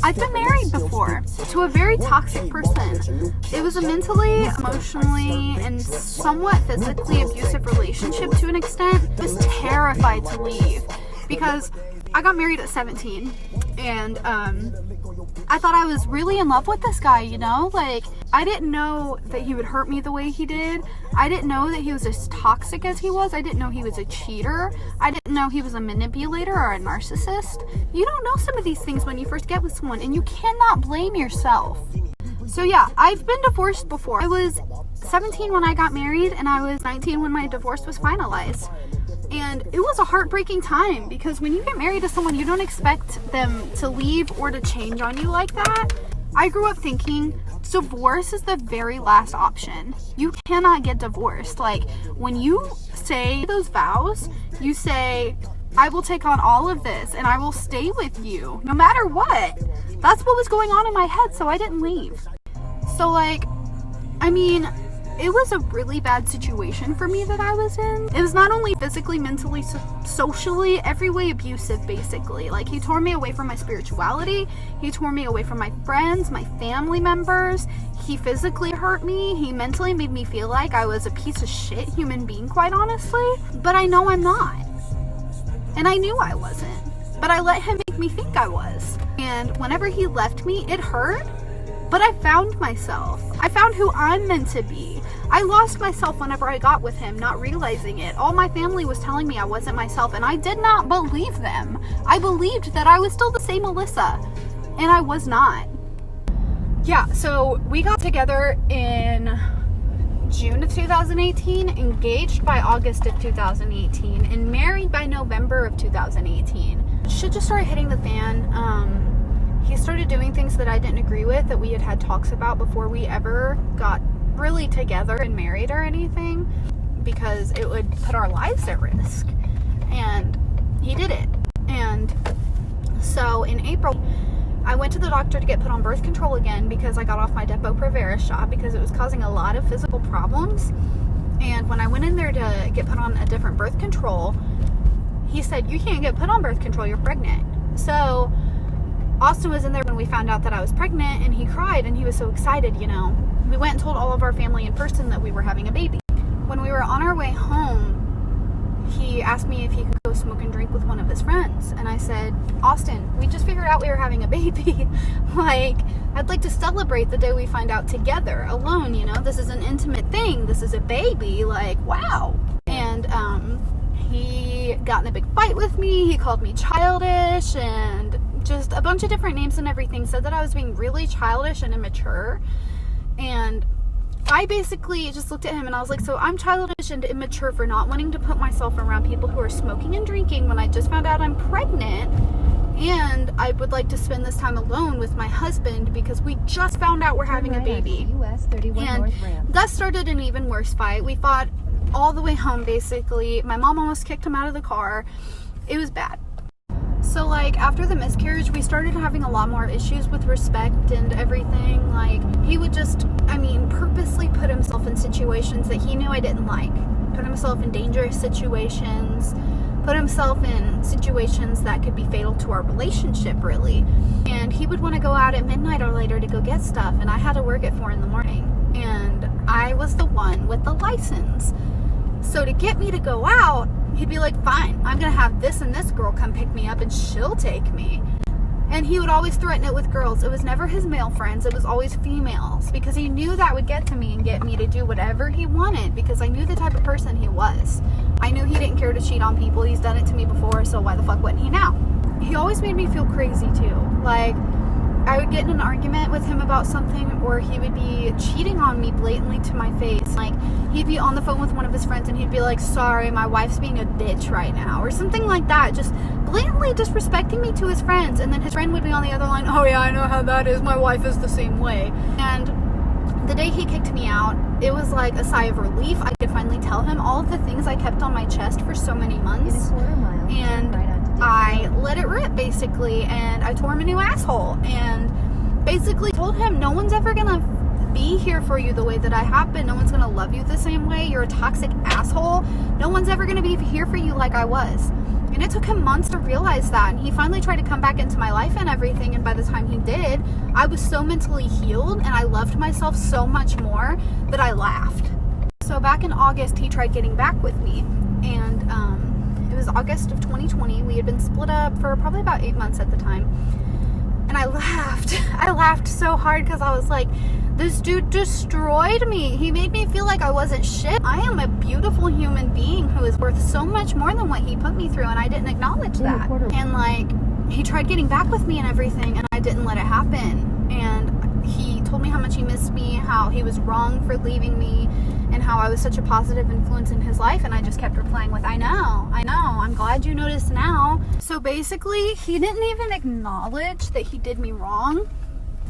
I've been married before to a very toxic person. It was a mentally, emotionally, and somewhat physically abusive relationship to an extent. I was terrified to leave because I got married at 17 and I thought I was really in love with this guy, you know? Like, I didn't know that he would hurt me the way he did. I didn't know that he was as toxic as he was. I didn't know he was a cheater. I didn't know he was a manipulator or a narcissist. You don't know some of these things when you first get with someone, and you cannot blame yourself. So yeah, I've been divorced before. I was 17 when I got married, and I was 19 when my divorce was finalized. And it was a heartbreaking time because when you get married to someone, you don't expect them to leave or to change on you like that. I grew up thinking divorce is the very last option. You cannot get divorced. Like, when you say those vows, you say, I will take on all of this and I will stay with you no matter what. That's what was going on in my head, so I didn't leave. So, like, I mean, it was a really bad situation for me that I was in. It was not only physically, mentally, socially, every way abusive, basically. Like, he tore me away from my spirituality. He tore me away from my friends, my family members. He physically hurt me. He mentally made me feel like I was a piece of shit human being, quite honestly. But I know I'm not. And I knew I wasn't. But I let him make me think I was. And whenever he left me, it hurt. But I found myself. I found who I'm meant to be. I lost myself whenever I got with him, not realizing it. All my family was telling me I wasn't myself, and I did not believe them. I believed that I was still the same Alyssa, and I was not. Yeah, so we got together in June of 2018, engaged by August of 2018, and married by November of 2018. Shit just started hitting the fan. He started doing things that I didn't agree with, that we had talks about before we ever got really together and married or anything, because it would put our lives at risk. And he did it. And so in April, I went to the doctor to get put on birth control again because I got off my Depo-Provera shot because it was causing a lot of physical problems. And when I went in there to get put on a different birth control, he said, you can't get put on birth control, you're pregnant. So Austin was in there when we found out that I was pregnant, and he cried, and he was so excited, you know. We went and told all of our family in person that we were having a baby. When we were on our way home, he asked me if he could go smoke and drink with one of his friends. And I said, Austin, we just figured out we were having a baby. Like, I'd like to celebrate the day we find out together, alone, you know. This is an intimate thing. This is a baby. Like, wow. And he got in a big fight with me. He called me childish and just a bunch of different names and everything, said that I was being really childish and immature. And I basically just looked at him and I was like, so I'm childish and immature for not wanting to put myself around people who are smoking and drinking when I just found out I'm pregnant, and I would like to spend this time alone with my husband because we just found out we're having a baby. And that started an even worse fight. We fought all the way home, basically. My mom almost kicked him out of the car. It was bad. So, like, after the miscarriage, we started having a lot more issues with respect and everything. Like, he would just, purposely put himself in situations that he knew I didn't like. Put himself in dangerous situations. Put himself in situations that could be fatal to our relationship, really. And he would want to go out at midnight or later to go get stuff, and I had to work at 4 in the morning. And I was the one with the license. So to get me to go out, he'd be like, fine, I'm going to have this and this girl come pick me up and she'll take me. And he would always threaten it with girls. It was never his male friends. It was always females, because he knew that would get to me and get me to do whatever he wanted, because I knew the type of person he was. I knew he didn't care to cheat on people. He's done it to me before, so why the fuck wouldn't he now? He always made me feel crazy too. Like, I would get in an argument with him about something, or he would be cheating on me blatantly to my face. Like, he'd be on the phone with one of his friends and he'd be like, sorry, my wife's being a bitch right now, or something like that. Just blatantly disrespecting me to his friends. And then his friend would be on the other line, oh yeah, I know how that is, my wife is the same way. And the day he kicked me out, it was like a sigh of relief. I could finally tell him all of the things I kept on my chest for so many months. And I let it rip, basically, and I tore him a new asshole, and basically told him, no one's ever gonna be here for you the way that I have been. No one's gonna love you the same way. You're a toxic asshole. No one's ever gonna be here for you like I was. And And it took him months to realize that. And he finally tried to come back into my life and everything. And by the time he did, I was so mentally healed and I loved myself so much more that I laughed. So back in August, he tried getting back with me. And it was August of 2020. We had been split up for probably about 8 months at the time. And I laughed. I laughed so hard because I was like, this dude destroyed me. He made me feel like I wasn't shit. I am a beautiful human being who is worth so much more than what he put me through, and I didn't acknowledge that. And like, he tried getting back with me and everything, and I didn't let it happen. And he told me how much he missed me, how he was wrong for leaving me, and how I was such a positive influence in his life. And I just kept replying with, I know, I'm glad you noticed now. So basically, he didn't even acknowledge that he did me wrong.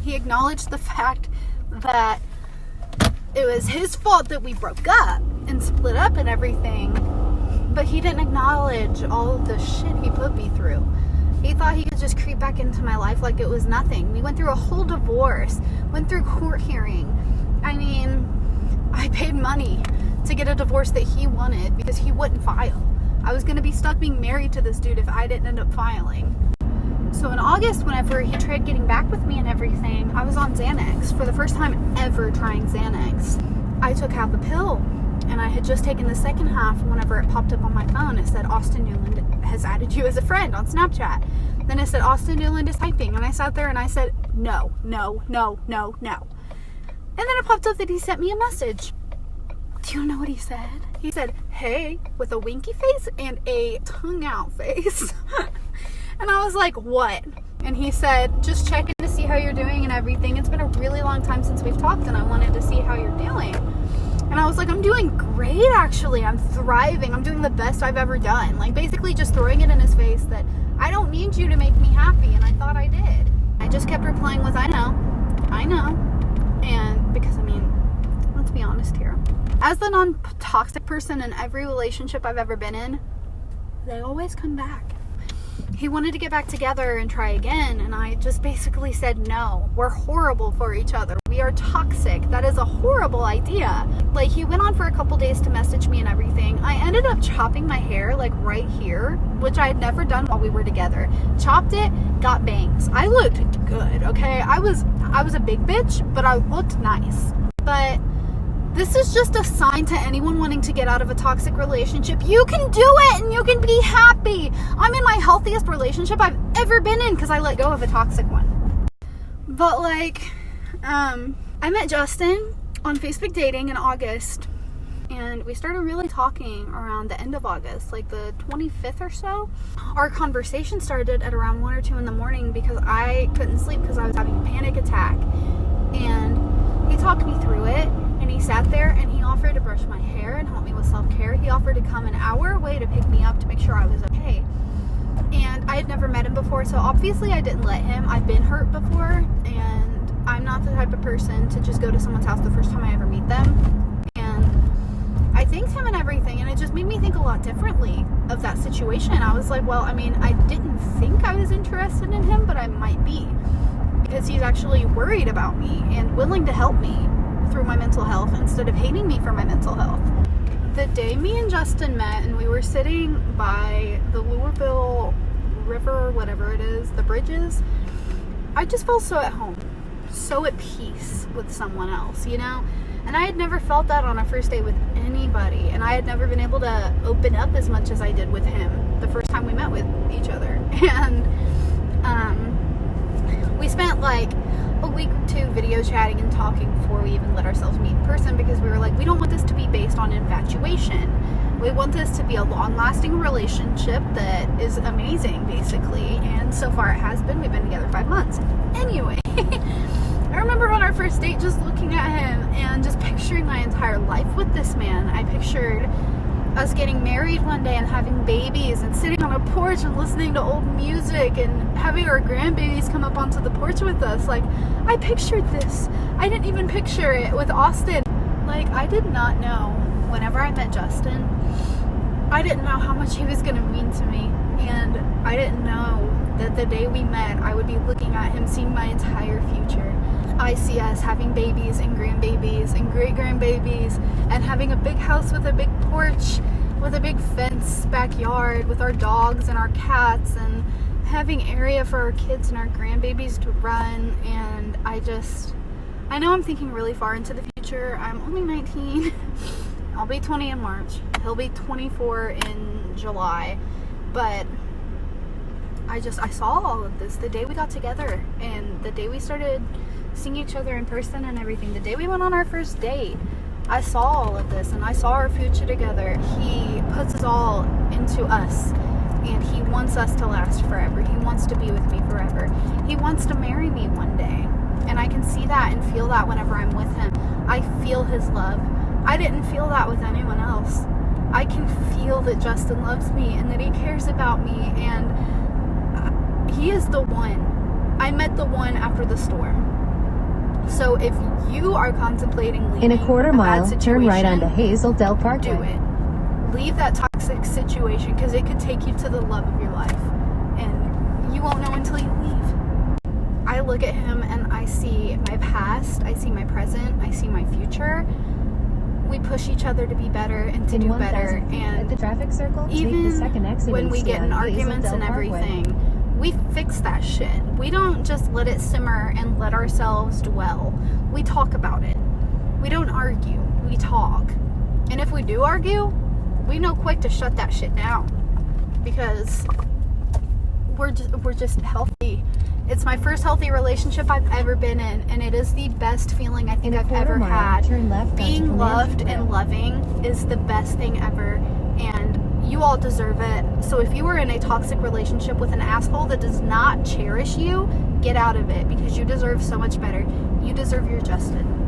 He acknowledged the fact that it was his fault that we broke up and split up and everything, but he didn't acknowledge all of the shit he put me through. He thought he could just creep back into my life like it was nothing. We went through a whole divorce, went through court hearing. I mean, I paid money to get a divorce that he wanted because he wouldn't file. I was going to be stuck being married to this dude if I didn't end up filing. So in August, whenever he tried getting back with me and everything, I was on Xanax. For the first time ever trying Xanax. I took half a pill, and I had just taken the second half. Whenever it popped up on my phone, it said, Austin Newland has added you as a friend on Snapchat. Then it said, Austin Newland is typing. And I sat there and I said, no. And then it popped up that he sent me a message. Do you know what he said? He said, hey, with a winky face and a tongue out face. And I was like, what? And he said, just checking to see how you're doing and everything. It's been a really long time since we've talked and I wanted to see how you're doing. And I was like, I'm doing great, actually. I'm thriving. I'm doing the best I've ever done. Like, basically just throwing it in his face that I don't need you to make me happy. And I thought I did. I just kept replying with, I know. And because, I mean, let's be honest here. As the non-toxic person in every relationship I've ever been in, they always come back. He wanted to get back together and try again, and I just basically said, no, we're horrible for each other. We are toxic. That is a horrible idea. Like, he went on for a couple days to message me and everything. I ended up chopping my hair, like, right here, which I had never done while we were together. Chopped it, got bangs. I looked good, okay? I was a big bitch, but I looked nice. But this is just a sign to anyone wanting to get out of a toxic relationship. You can do it and you can be happy. I'm in my healthiest relationship I've ever been in because I let go of a toxic one. But like, I met Justin on Facebook dating in August, and we started really talking around the end of August, like the 25th or so. Our conversation started at around 1 or 2 in the morning because I couldn't sleep because I was having a panic attack. And he talked me through it. And he sat there and he offered to brush my hair and help me with self-care. He offered to come an hour away to pick me up to make sure I was okay. And I had never met him before, so obviously I didn't let him. I've been hurt before, and I'm not the type of person to just go to someone's house the first time I ever meet them. And I thanked him and everything, and it just made me think a lot differently of that situation. I was like, well, I mean, I didn't think I was interested in him, but I might be. Because he's actually worried about me and willing to help me through my mental health instead of hating me for my mental health. The day me and Justin met and we were sitting by the Louisville River, or whatever it is, the bridges, I just felt so at home, so at peace with someone else, you know? And I had never felt that on a first date with anybody, and I had never been able to open up as much as I did with him the first time we met with each other. And we spent like a week or two video chatting and talking before we even let ourselves meet in person, because we were like, we don't want this to be based on infatuation. We want this to be a long-lasting relationship that is amazing, basically. And so far it has been. We've been together 5 months. Anyway, I remember on our first date just looking at him and just picturing my entire life with this man. I pictured us getting married one day and having babies and sitting on a porch and listening to old music and having our grandbabies come up onto the porch with us. Like, I pictured this. I didn't even picture it with Austin. Like, I did not know whenever I met Justin, I didn't know how much he was going to mean to me. And I didn't know that the day we met, I would be looking at him, seeing my entire future. I see us having babies and grandbabies and great-grandbabies and having a big house with a big porch with a big fence backyard with our dogs and our cats and having area for our kids and our grandbabies to run. And I know I'm thinking really far into the future. I'm only 19. I'll be 20 in March. He'll be 24 in July. But I saw all of this the day we got together and the day we started seeing each other in person and everything. The day we went on our first date, I saw all of this and I saw our future together. He puts us all into us and he wants us to last forever. He wants to be with me forever. He wants to marry me one day. And I can see that and feel that whenever I'm with him. I feel his love. I didn't feel that with anyone else. I can feel that Justin loves me and that he cares about me, and he is the one. I met the one after the storm. So if you are contemplating leaving in a quarter mile, turn right onto Hazel Dell Parkway. Do it. Leave that toxic situation because it could take you to the love of your life, and you won't know until you leave. I look at him and I see my past, I see my present, I see my future. We push each other to be better and to do better. And at the traffic circle, even take the second exit when we get in arguments and everything, we fix that shit. We don't just let it simmer and let ourselves dwell. We talk about it. We don't argue. We talk. And if we do argue, we know quick to shut that shit down because we're just healthy. It's my first healthy relationship I've ever been in, and it is the best feeling I think I've ever had. Being loved and loving is the best thing ever, and you all deserve it. So if you are in a toxic relationship with an asshole that does not cherish you, get out of it because you deserve so much better. You deserve your Justin.